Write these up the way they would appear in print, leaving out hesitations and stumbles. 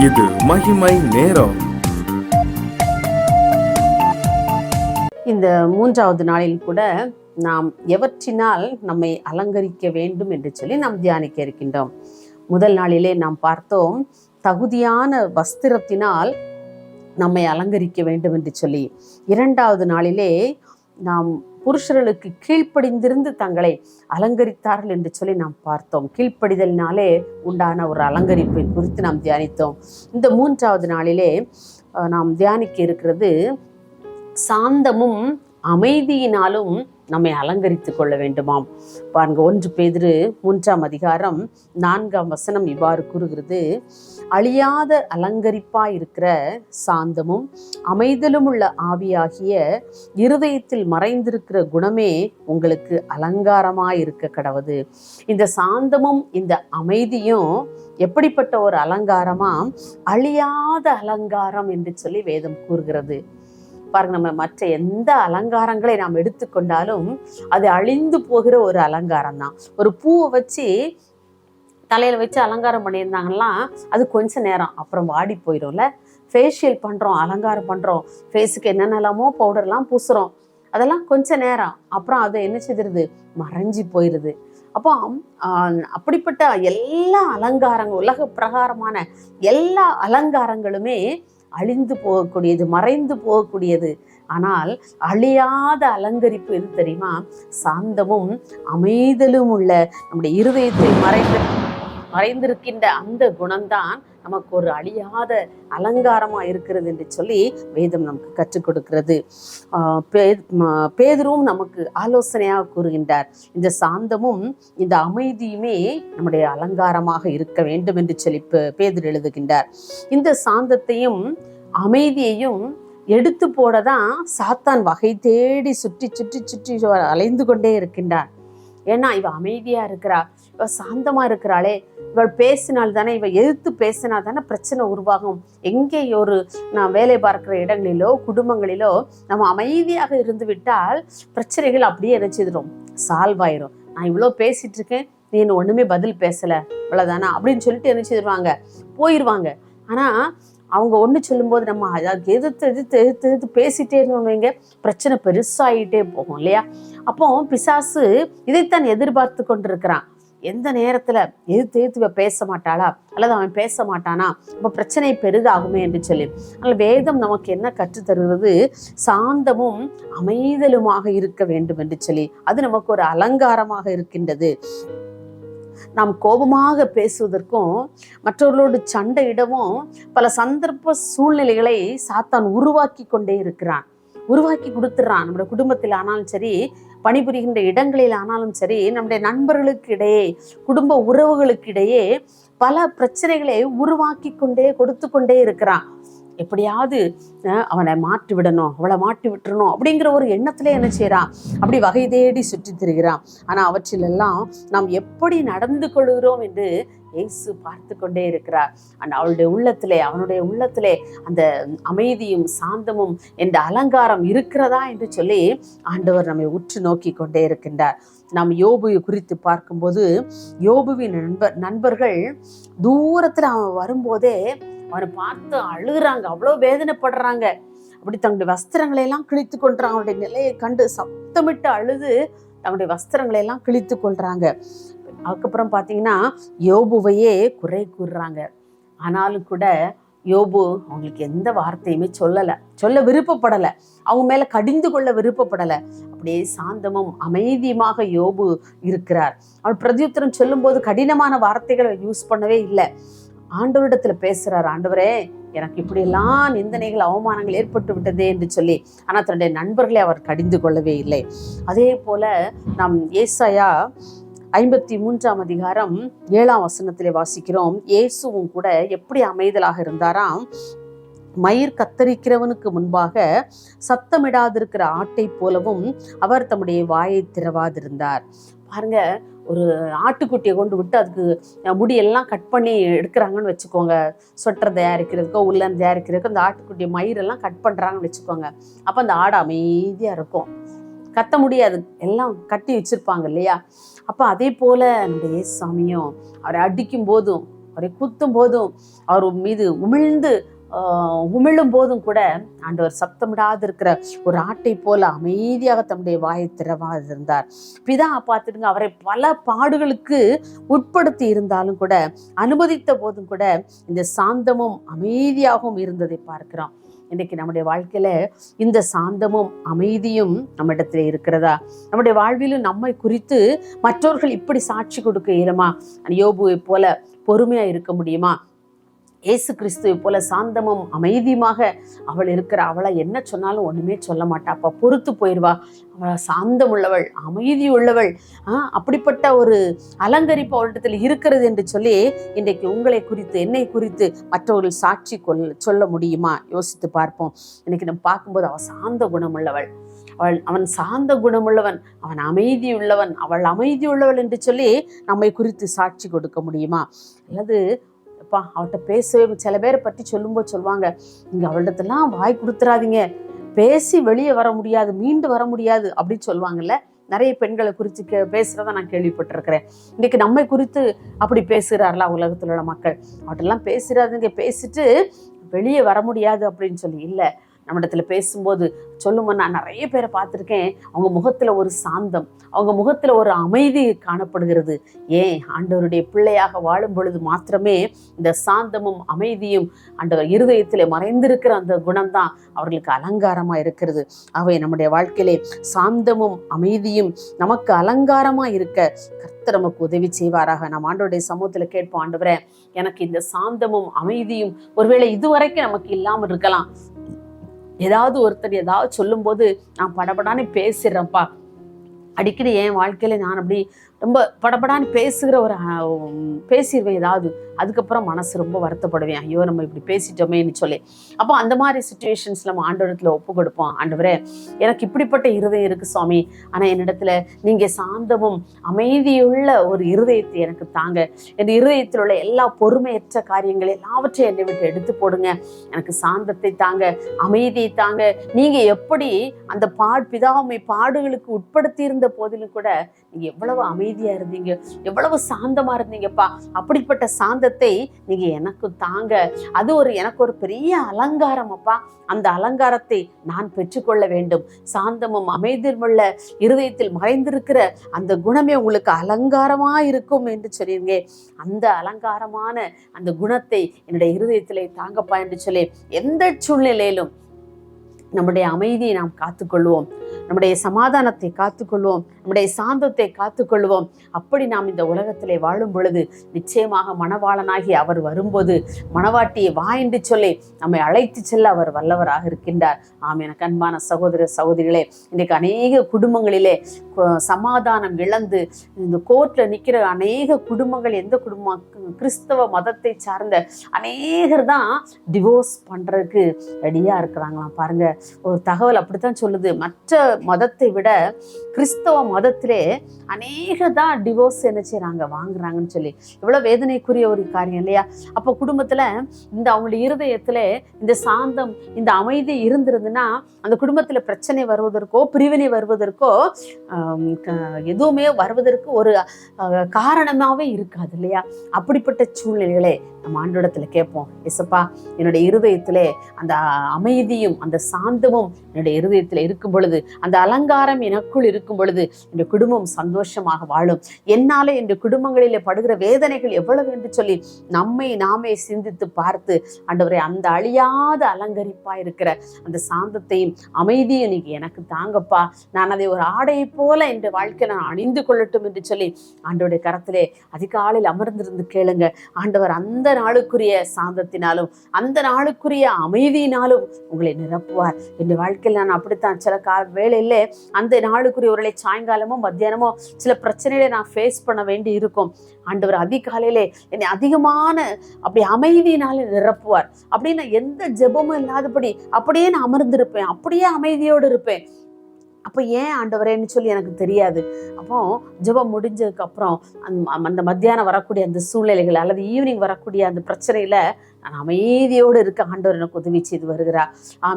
இது மகிமை நேரம். இந்த மூன்றாவது நாளில் கூட நாம் எவற்றினால் நம்மை அலங்கரிக்க வேண்டும் என்று சொல்லி நாம் தியானிக்க இருக்கின்றோம். முதல் நாளிலே நாம் பார்த்தோம், தகுதியான வஸ்திரத்தினால் நம்மை அலங்கரிக்க வேண்டும் என்று சொல்லி. இரண்டாவது நாளிலே நாம் புருஷர்களுக்கு கீழ்ப்படிந்திருந்து தங்களை அலங்கரித்தார்கள் என்று சொல்லி நாம் பார்த்தோம். கீழ்ப்படிதலினாலே உண்டான ஒரு அலங்கரிப்பை குறித்து நாம் தியானித்தோம். இந்த மூன்றாவது நாளிலே நாம் தியானிக்க இருக்கிறது, சாந்தமும் அமைதியினாலும் நம்மை அலங்கரித்து கொள்ள வேண்டுமாம். பாருங்க, 1 பேதுரு 3ஆம் அதிகாரம் 4ஆம் வசனம் இவ்வாறு கூறுகிறது, அழியாத அலங்கரிப்பாய் இருக்கிற சாந்தமும் அமைதலும் உள்ள ஆவியாகிய இருதயத்தில் மறைந்திருக்கிற குணமே உங்களுக்கு அலங்காரமாய் இருக்க கடவுது. இந்த சாந்தமும் இந்த அமைதியும் எப்படிப்பட்ட ஒரு அலங்காரமா? அழியாத அலங்காரம் என்று சொல்லி வேதம் கூறுகிறது. பாருங்க, நம்ம மற்ற எந்த அலங்காரங்களை நாம் எடுத்துக்கொண்டாலும் அது அழிந்து போகிற ஒரு அலங்காரம் தான். ஒரு பூவை வச்சு தலையில வச்சு அலங்காரம் பண்ணியிருந்தாங்கன்னா அது கொஞ்ச நேரம், அப்புறம் வாடி போயிடும்ல. ஃபேஷியல் பண்றோம், அலங்காரம் பண்றோம், ஃபேஸுக்கு என்னென்னலாமோ பவுடர்லாம் பூசுறோம், அதெல்லாம் கொஞ்ச நேரம், அப்புறம் அது என்ன செய்திருது? மறைஞ்சி போயிடுது. அப்போ அப்படிப்பட்ட எல்லா அலங்காரங்கள், உலக பிரகாரமான எல்லா அலங்காரங்களுமே அழிந்து போகக்கூடியது, மறைந்து போகக்கூடியது. ஆனால் அழியாத அலங்கரிப்பு எது தெரியுமா? சாந்தமும் அமைதலும் உள்ள நம்முடைய இருதயத்தில் மறைந்திருக்கின்ற அந்த குணம்தான் நமக்கு ஒரு அழியாத அலங்காரமா இருக்கிறது என்று சொல்லி வேதம் நமக்கு கற்றுக் கொடுக்கிறது. பேதுருவும் நமக்கு ஆலோசனையாக கூறுகின்றார், இந்த சாந்தமும் இந்த அமைதியுமே நம்முடைய அலங்காரமாக இருக்க வேண்டும் என்று சொல்லி பேதுரு எழுதுகின்றார். இந்த சாந்தத்தையும் அமைதியையும் எடுத்து போடதான் சாத்தான் வகை தேடி சுற்றி சுற்றி சுற்றி அலைந்து கொண்டே இருக்கின்றான். ஏன்னா இவ அமைதியா இருக்கிறா, இவ சாந்தமா இருக்கிறாளே, இவள் பேசினால் தானே, இவ எதிர்த்து பேசினால் தானே பிரச்சனை உருவாகும். எங்கே ஒரு நான் வேலை பார்க்கிற இடங்களிலோ குடும்பங்களிலோ நம்ம அமைதியாக இருந்து விட்டால் பிரச்சனைகள் அப்படியே நினைச்சிடும், சால்வ் ஆயிரும். நான் இவ்வளோ பேசிட்டு இருக்கேன், நீ என்ன ஒண்ணுமே பதில் பேசல, இவ்வளவுதானா அப்படின்னு சொல்லிட்டு நினைச்சிடுவாங்க, போயிடுவாங்க. ஆனா அவங்க ஒன்று சொல்லும்போது நம்ம அதுக்கு எதிர்த்து பேசிட்டே இருந்தவங்க பிரச்சனை பெருசாகிட்டே போகும் இல்லையா? அப்போ பிசாசு இதைத்தான் எதிர்பார்த்து கொண்டிருக்கிறான். எந்த நேரத்துல எதிர்த்து பேச மாட்டாளா அல்லது அவன் பேச மாட்டானா, அப்ப பிரச்சனை பெரிதாகுமே என்று சொல்லி. ஆனால் வேதம் நமக்கு என்ன கற்றுத்தருகிறது? சாந்தமும் அமைதலுமாக இருக்க வேண்டும் என்று சொல்லி. அது நமக்கு ஒரு அலங்காரமாக இருக்கின்றது. நாம் கோபமாக பேசுவதற்கும் மற்றவர்களோடு சண்டையிடவும் பல சந்தர்ப்ப சூழ்நிலைகளை சாத்தான் உருவாக்கி கொண்டே இருக்கிறான், உருவாக்கி கொடுத்துட்றான். நம்முடைய குடும்பத்தில் ஆனாலும் சரி, பணிபுரிகின்ற இடங்களில் ஆனாலும் சரி, நம்முடைய நண்பர்களுக்கு இடையே, குடும்ப உறவுகளுக்கு இடையே பல பிரச்சனைகளை உருவாக்கி கொண்டே கொடுத்து கொண்டே இருக்கிறான். எப்படியாவது அவனை மாற்றி விடணும், அவளை மாற்றி விட்டுறணும் அப்படிங்கிற ஒரு எண்ணத்திலே என்ன செய்யறான்? அப்படி வகை தேடி சுற்றி திரிகிறான். ஆனா அவற்றிலெல்லாம் நாம் எப்படி நடந்து கொள்கிறோம் என்று இயேசு பார்த்து கொண்டே இருக்கிறார். அவளுடைய உள்ளத்திலே, அவனுடைய உள்ளத்திலே அந்த அமைதியும் சாந்தமும் என்ற அலங்காரம் இருக்கிறதா என்று சொல்லி ஆண்டவர் நம்மை உற்று நோக்கி கொண்டே இருக்கின்றார். நாம் யோபு குறித்து பார்க்கும்போது, யோபுவின் நண்பர்கள் தூரத்துல அவன் வரும்போதே அவனை பார்த்து அழுகுறாங்க, அவ்வளோ வேதனைப்படுறாங்க. அப்படி தங்களுடைய வஸ்திரங்களை எல்லாம் கிழித்து கொள்றாங்க. அவனுடைய நிலையை கண்டு சத்தமிட்டு அழுது தங்களுடைய வஸ்திரங்களை எல்லாம் கிழித்து கொள்றாங்க. அதுக்கப்புறம் பார்த்தீங்கன்னா யோபுவையே குறை கூறுறாங்க. ஆனாலும் கூட யோபு அவங்களுக்கு எந்த வார்த்தையுமே சொல்ல விருப்பப்படலை, அவங்க மேல கடிந்து கொள்ள விருப்பப்படலை. அப்படியே சாந்தமும் அமைதியுமாக யோபு இருக்கிறார். அவள் பிரதியுத்தரம் சொல்லும் போது கடினமான வார்த்தைகளை யூஸ் பண்ணவே இல்லை. ஆண்டவரிடத்துல பேசுறார், ஆண்டவரே எனக்கு இப்படியெல்லாம் நிந்தனைகள் அவமானங்கள் ஏற்பட்டு விட்டதே என்று சொல்லி. ஆனால் தன்னுடைய நண்பர்களை அவர் கடிந்து கொள்ளவே இல்லை. அதே போல நாம் ஏசாயா 53ஆம் அதிகாரம் 7ஆம் வசனத்திலே வாசிக்கிறோம், இயேசுவும் கூட எப்படி அமைதலாக இருந்தாராம், மயிர் கத்தரிக்கிறவனுக்கு முன்பாக சத்தமிடாதிருக்கிற ஆட்டை போலவும் அவர் தம்முடைய வாயை திறவாதிருந்தார். பாருங்க, ஒரு ஆட்டுக்குட்டியை கொண்டு விட்டு அதுக்கு முடியெல்லாம் கட் பண்ணி எடுக்கிறாங்கன்னு வச்சுக்கோங்க, ஸ்வெட்டர் தயாரிக்கிறதுக்கோ உள்ளன் தயாரிக்கிறதுக்கோ அந்த ஆட்டுக்குட்டியை மயிரெல்லாம் கட் பண்ணுறாங்கன்னு வச்சுக்கோங்க. அப்போ அந்த ஆடு அமைதியாக இருக்கும், கத்த முடியாது, எல்லாம் கட்டி வச்சிருப்பாங்க இல்லையா? அப்போ அதே போல நம்முடைய சாமியும் அவரை அடிக்கும் போதும் அவரை குத்தும் போதும் அவர் மீது உமிழும் போதும் கூட ஆண்டவர் சப்தமிடாது இருக்கிற ஒரு ஆட்டை போல அமைதியாக தம்முடைய வாயை திறவாது இருந்தார். பிதா பார்த்துடுங்க, அவரை பல பாடுகளுக்கு உட்படுத்தி இருந்தாலும் கூட, அனுமதித்த போதும் கூட இந்த சாந்தமும் அமைதியாகவும் இருந்ததை பார்க்கிறோம். இன்றைக்கு நம்முடைய வாழ்க்கையில இந்த சாந்தமும் அமைதியும் நம்ம இடத்துல இருக்கிறதா? நம்முடைய வாழ்விலும் நம்மை குறித்து மற்றவர்கள் இப்படி சாட்சி கொடுக்க இயலுமா? யோபுவை போல பொறுமையா இருக்க முடியுமா? இயேசு கிறிஸ்துவை போல சாந்தமும் அமைதியுமாக அவளை என்ன சொன்னாலும் ஒண்ணுமே சொல்ல மாட்டாப்பா, பொறுத்து போயிடுவா. அவள் சாந்தம் உள்ளவள், அமைதி உள்ளவள், அப்படிப்பட்ட ஒரு அலங்கரிப்பு அவளிடத்தில் இருக்கிறது என்று சொல்லி இன்றைக்கு உங்களை குறித்து, என்னை குறித்து மற்றவர்கள் சாட்சி சொல்ல முடியுமா? யோசித்து பார்ப்போம். இன்னைக்கு நம்ம பார்க்கும்போது அவள் சாந்த குணமுள்ளவள், அவன் சாந்த குணமுள்ளவன், அவன் அமைதி உள்ளவன், அவள் அமைதி உள்ளவள் என்று சொல்லி நம்மை குறித்து சாட்சி கொடுக்க முடியுமா? அல்லது அவள்கிட்ட பேசவே, சில பேரை பற்றி சொல்லும்போது சொல்லுவாங்க, நீங்க அவளிடத்தெல்லாம் வாய் கொடுத்துறாதீங்க, பேசி வெளியே வர முடியாது, மீண்டு வர முடியாது அப்படின்னு சொல்லுவாங்கல்ல. நிறைய பெண்களை குறித்து பேசுறத நான் கேள்விப்பட்டிருக்கிறேன். இன்னைக்கு நம்மை குறித்து அப்படி பேசுகிறார்களா உலகத்தில் உள்ள மக்கள்? அவட்டெல்லாம் பேசுறாதுங்க, பேசிட்டு வெளியே வர முடியாது அப்படின்னு சொல்லி இல்லை. நம்மிடத்துல பேசும்போது சொல்லும்போது நான் நிறைய பேரை பார்த்துருக்கேன், அவங்க முகத்துல ஒரு சாந்தம், அவங்க முகத்துல ஒரு அமைதி காணப்படுகிறது. ஏன்? ஆண்டவருடைய பிள்ளையாக வாழும் பொழுது மாத்திரமே இந்த சாந்தமும் அமைதியும் ஆண்டவர் இருதயத்திலே மறைந்திருக்கிற அந்த குணம்தான் அவர்களுக்கு அலங்காரமா இருக்கிறது. அவை நம்முடைய வாழ்க்கையிலே சாந்தமும் அமைதியும் நமக்கு அலங்காரமா இருக்க கர்த்தர் நமக்கு உதவி செய்வாராக. நாம் ஆண்டவருடைய சமூகத்துல கேட்போம், ஆண்டவரே எனக்கு இந்த சாந்தமும் அமைதியும் ஒருவேளை இதுவரைக்கும் நமக்கு இல்லாமல் இருக்கலாம். ஏதாவது ஒருத்தர் ஏதாவது சொல்லும் போது நான் படபடான்னு பேசிடுறேன்ப்பா. அடிக்கடி என் வாழ்க்கையில நான் அப்படி ரொம்ப படபடான்னு பேசிடுவேன் ஏதாவது. அதுக்கப்புறம் மனசு ரொம்ப வருத்தப்படுவேன், ஐயோ நம்ம இப்படி பேசிட்டோமேன்னு சொல்லி. அப்போ அந்த மாதிரி சுச்சுவேஷன்ஸ்ல நம்ம ஆண்டவரத்துல ஒப்பு கொடுப்போம். ஆண்டவரே எனக்கு இப்படிப்பட்ட இருதயம் இருக்கு சுவாமி, ஆனா என்னிடத்துல நீங்க சாந்தமும் அமைதியுள்ள ஒரு இருதயத்தை எனக்கு தாங்க. என் இருதயத்தில் உள்ள எல்லா பொறுமையற்ற காரியங்கள் எல்லாவற்றையும் என்னை விட்டு எடுத்து போடுங்க. எனக்கு சாந்தத்தை தாங்க, அமைதியை தாங்க. நீங்க எப்படி அந்த பிதாவை பாடுகளுக்கு உட்படுத்தி இருந்த போதிலும் கூட நீங்க எவ்வளவு அமைதியா இருந்தீங்க, எவ்வளவு சாந்தமா இருந்தீங்கப்பா. அப்படிப்பட்ட சாந்தத்தை நீங்க எனக்கு தாங்க. அது எனக்கு ஒரு பெரிய அலங்காரம் அப்பா. அந்த அலங்காரத்தை நான் பெற்றுக்கொள்ள வேண்டும். சாந்தமும் அமைதியும் உள்ள இருதயத்தில் மறைந்திருக்கிற அந்த குணமே உங்களுக்கு அலங்காரமா இருக்கும் என்று சொல்லிருங்க. அந்த அலங்காரமான அந்த குணத்தை என்னுடைய இருதயத்திலே தாங்கப்பா என்று சொல்லி எந்த சூழ்நிலையிலும் நம்முடைய அமைதியை நாம் காத்துக்கொள்வோம், நம்முடைய சமாதானத்தை காத்துக்கொள்வோம், நம்முடைய சாந்தத்தை காத்துக்கொள்வோம். அப்படி நாம் இந்த உலகத்திலே வாழும் பொழுது நிச்சயமாக மணவாளனாகி அவர் வரும்போது மணவாட்டியை வா என்று சொல்லி நம்மை அழைத்து செல்ல அவர் வல்லவராக இருக்கின்றார். எனக்கு அன்பான சகோதர சகோதரிகளே, இன்றைக்கு அநேக குடும்பங்களிலே சமாதானம் இழந்து இந்த கோர்ட்ல நிற்கிற அநேக குடும்பங்கள், எந்த குடும்பம்? கிறிஸ்தவ மதத்தை சார்ந்த அநேகர் தான் டிவோர்ஸ் பண்றதுக்கு ரெடியா இருக்கிறாங்களாம். பாருங்க, ஒரு தகவல் அப்படித்தான் சொல்லுது. மற்ற மதத்தை விட கிறிஸ்தவ மதத்திலே அநேக தான் டிவோர்ஸ் என்ன செய்யறாங்க, வாங்குறாங்கன்னு சொல்லி. எவ்வளவு வேதனைக்குரிய ஒரு காரியம் இல்லையா? அப்போ குடும்பத்துல இந்த அவங்களுடைய இருதயத்துல இந்த சாந்தம், இந்த அமைதி இருந்திருந்துன்னா அந்த குடும்பத்துல பிரச்சனை வருவதற்கோ பிரிவினை வருவதற்கோ எதுவுமே வருவதற்கு ஒரு காரணமாவே இருக்காது இல்லையா? அப்படிப்பட்ட சூழ்நிலைகளை நம்ம ஆண்டவரிடத்துல கேட்போம். இயேசுப்பா, என்னுடைய இருதயத்திலே அந்த அமைதியும் அந்த சாந்தமும் என்னுடைய இருதயத்துல இருக்கும் பொழுது, அந்த அலங்காரம் எனக்குள் இருக்கும் பொழுது என்னுடைய குடும்பம் சந்தோஷமாக வாழும். என்னாலே இந்த குடும்பங்களிலே படுகிற வேதனைகள் எவ்வளவு என்று சொல்லி நம்மை நாமே சிந்தித்து பார்த்து, ஆண்டவரே அந்த அழியாத அலங்கரிப்பா இருக்கிற அந்த சாந்தத்தையும் அமைதியும் நீங்க எனக்கு தாங்கப்பா. நான் அதை ஒரு ஆடையை போல இந்த வாழ்க்கையை நான் அணிந்து கொள்ளட்டும் என்று சொல்லி ஆண்டவருடைய கரத்திலே அதிகாலையில் அமர்ந்திருந்து கேளுங்க. ஆண்டவர் அந்த நாளுக்குரிய சாந்தத்தினாலும் அந்த நாளுக்குரிய அமைதியினாலும் உங்களை நிரப்புவார். என் வாழ்க்கையில் நான் அப்படித்தான் சில வேளையில அந்த நாளுக்குரிய ஒருவேளை சாயங்காலமோ மத்தியானமோ சில பிரச்சனைகளை நான் ஃபேஸ் பண்ண வேண்டி இருக்கும். ஆண்டவர் அதிகாலையிலே என்னை அதிகமான அப்படி அமைதியினால நிரப்புவார். அப்படின்னு எந்த ஜெபமும் இல்லாதபடி அப்படியே நான் அமர்ந்திருப்பேன், அப்படியே அமைதியோடு இருப்பேன். அப்போ ஏன் ஆண்டவரேன்னு சொல்லி எனக்கு தெரியாது. அப்போ ஜெபம் முடிஞ்சதுக்கு அப்புறம் அந்த மத்தியானம் வரக்கூடிய அந்த சூழ்நிலைகள் அல்லது ஈவினிங் வரக்கூடிய அந்த பிரச்சனையில நான் அமைதியோடு இருக்க ஆண்டவர் எனக்கு உதவி செய்து வருகிறார்.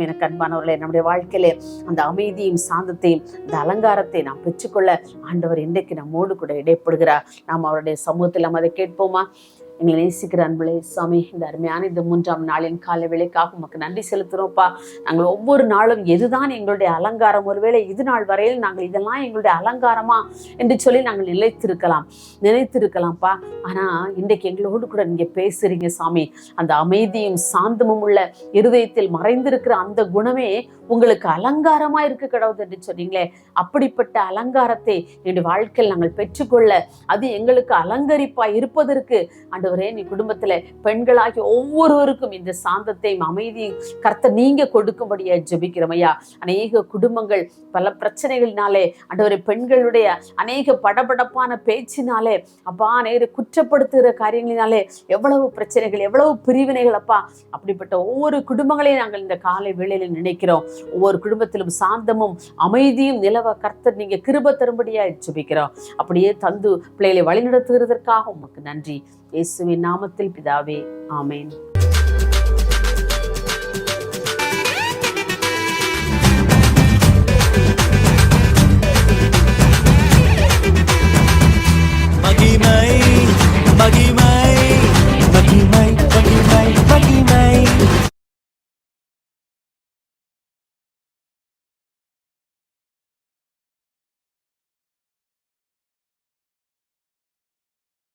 எனக்கு அன்பானவர்களே, நம்முடைய வாழ்க்கையிலே அந்த அமைதியும் சாந்தத்தையும் இந்த அலங்காரத்தை நாம் பெற்றுக்கொள்ள ஆண்டவர் இன்றைக்கு நம்மோடு கூட இடைப்படுகிறார். நாம் அவருடைய சமூகத்தில் நம்ம அதை கேட்போமா? எங்களை நேசிக்கிற அன்புலே சாமி, இந்த அருமையான இந்த 3ஆம் நாளின் காலை வேளைக்காக உமக்கு நன்றி செலுத்துகிறோம்ப்பா. நாங்கள் ஒவ்வொரு நாளும் எதுதான் எங்களுடைய அலங்காரம், ஒருவேளை இது நாள் வரையில் நாங்கள் இதெல்லாம் எங்களுடைய அலங்காரமா என்று சொல்லி நாங்கள் நினைத்திருக்கலாம்ப்பா. ஆனால் இன்றைக்கு எங்களோடு கூட நீங்கள் பேசுறீங்க சாமி. அந்த அமைதியும் சாந்தமும் உள்ள இருதயத்தில் மறைந்திருக்கிற அந்த குணமே உங்களுக்கு அலங்காரமா இருக்க கடவுள் என்று சொன்னீங்களே. அப்படிப்பட்ட அலங்காரத்தை என்னுடைய வாழ்க்கையில் நாங்கள் பெற்றுக்கொள்ள, அது எங்களுக்கு அலங்கரிப்பாய் இருப்பதற்கு ஆண்டவரே, நீ குடும்பத்துல பெண்களாகி ஒவ்வொருவருக்கும் இந்த சாந்தத்தையும் அமைதியும் கர்த்தர் நீங்க கொடுக்கும்படியா ஜெபிக்கிறோம் ஐயா. அநேக குடும்பங்கள் பல பிரச்சனைகளினாலே ஆண்டவரே, பெண்களுடைய அநேக படபடப்பான பேச்சினாலே அப்பா, நேரு குற்றப்படுத்துகிற காரியங்களினாலே எவ்வளவு பிரச்சனைகள், எவ்வளவு பிரிவினைகள் அப்பா. அப்படிப்பட்ட ஒவ்வொரு குடும்பங்களையும் நாங்கள் இந்த காலை வேளையில நினைக்கிறோம். ஒவ்வொரு குடும்பத்திலும் சாந்தமும் அமைதியும் நிலவ கர்த்தர் நீங்க கிருபை தரும்படியா ஜெபிக்கிறோம். அப்படியே தந்து பிள்ளைகளை வழிநடத்துகிறதற்காக உமக்கு நன்றி. இயேசுவின் நாமத்தில் பிதாவே, ஆமேன்.